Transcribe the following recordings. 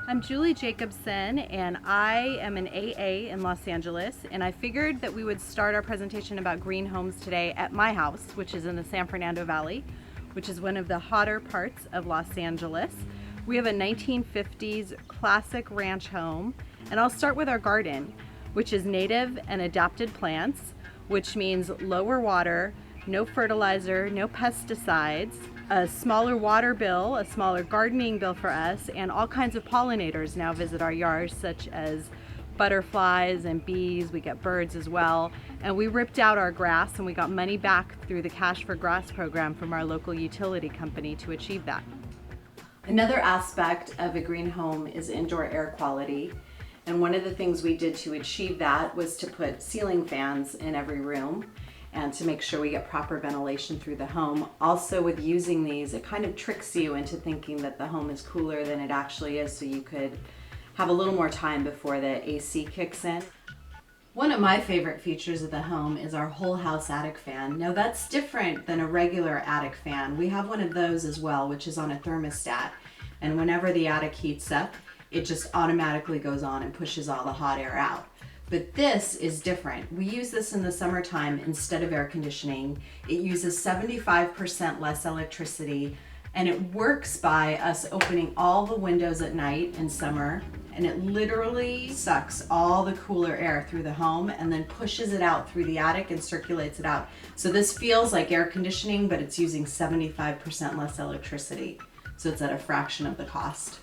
I'm Julie Jacobson, and I am an AA in Los Angeles, and I figured that we would start our presentation about green homes today at my house, which is in the San Fernando Valley, which is one of the hotter parts of Los Angeles. We have a 1950s classic ranch home, and I'll start with our garden, which is native and adapted plants, which means lower water, no fertilizer, no pesticides, a smaller water bill, a smaller gardening bill for us, and all kinds of pollinators now visit our yards, such as butterflies and bees. We get birds as well. And we ripped out our grass and we got money back through the Cash for Grass program from our local utility company to achieve that. Another aspect of a green home is indoor air quality. And one of the things we did to achieve that was to put ceiling fans in every room and to make sure we get proper ventilation through the home. Also, with using these, it kind of tricks you into thinking that the home is cooler than it actually is, so you could have a little more time before the AC kicks in. One of my favorite features of the home is our whole house attic fan. Now that's different than a regular attic fan. We have one of those as well, which is on a thermostat. And whenever the attic heats up, it just automatically goes on and pushes all the hot air out. But this is different. We use this in the summertime instead of air conditioning. It uses 75% less electricity, and it works by us opening all the windows at night in summer, and it literally sucks all the cooler air through the home and then pushes it out through the attic and circulates it out. So this feels like air conditioning, but it's using 75% less electricity. So it's at a fraction of the cost.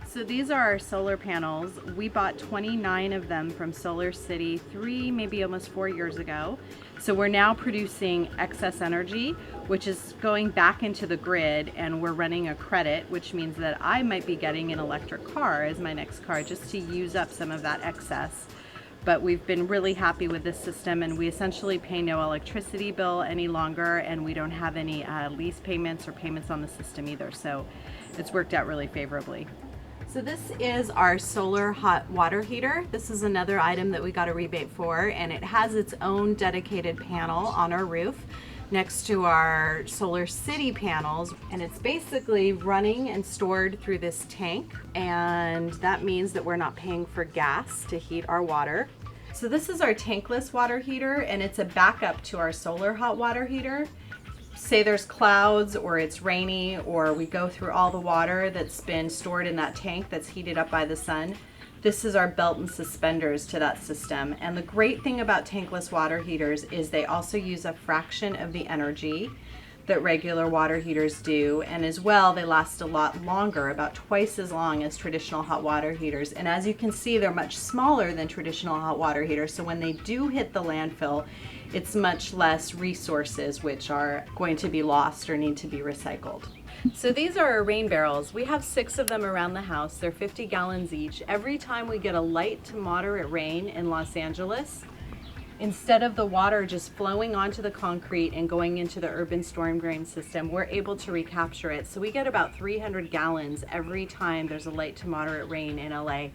So these are our solar panels. We bought 29 of them from Solar City 3, maybe almost 4 years ago. So we're now producing excess energy, which is going back into the grid, and we're running a credit, which means that I might be getting an electric car as my next car just to use up some of that excess. But we've been really happy with this system, and we essentially pay no electricity bill any longer, and we don't have any lease payments or payments on the system either. So it's worked out really favorably. So this is our solar hot water heater. This is another item that we got a rebate for, and it has its own dedicated panel on our roof next to our Solar City panels, and it's basically running and stored through this tank, and that means that we're not paying for gas to heat our water. So this is our tankless water heater, and it's a backup to our solar hot water heater. Say there's clouds or it's rainy or we go through all the water that's been stored in that tank that's heated up by the sun. This is our belt and suspenders to that system. And the great thing about tankless water heaters is they also use a fraction of the energy that regular water heaters do, and as well they last a lot longer, about twice as long as traditional hot water heaters. And as you can see, they're much smaller than traditional hot water heaters, so when they do hit the landfill, it's much less resources which are going to be lost or need to be recycled. So these are our rain barrels. We have 6 of them around the house. They're 50 gallons each. Every time we get a light to moderate rain in Los Angeles, instead of the water just flowing onto the concrete and going into the urban storm drain system, we're able to recapture it. So we get about 300 gallons every time there's a light to moderate rain in LA.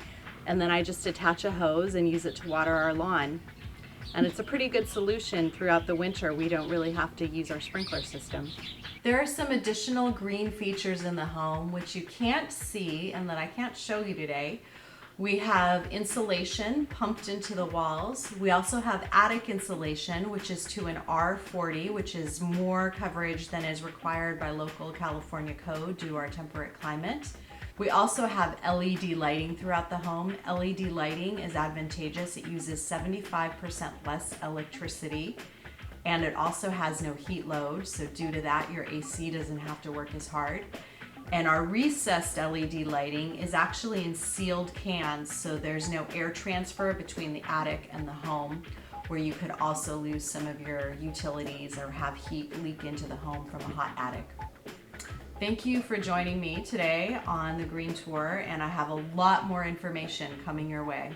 And then I just attach a hose and use it to water our lawn. And it's a pretty good solution throughout the winter. We don't really have to use our sprinkler system. There are some additional green features in the home which you can't see and that I can't show you today. We have insulation pumped into the walls. We also have attic insulation, which is to an R40, which is more coverage than is required by local California code due to our temperate climate. We also have LED lighting throughout the home. LED lighting is advantageous. It uses 75% less electricity, and it also has no heat load. So due to that, your AC doesn't have to work as hard. And our recessed LED lighting is actually in sealed cans, so there's no air transfer between the attic and the home, where you could also lose some of your utilities or have heat leak into the home from a hot attic. Thank you for joining me today on the Green Tour, and I have a lot more information coming your way.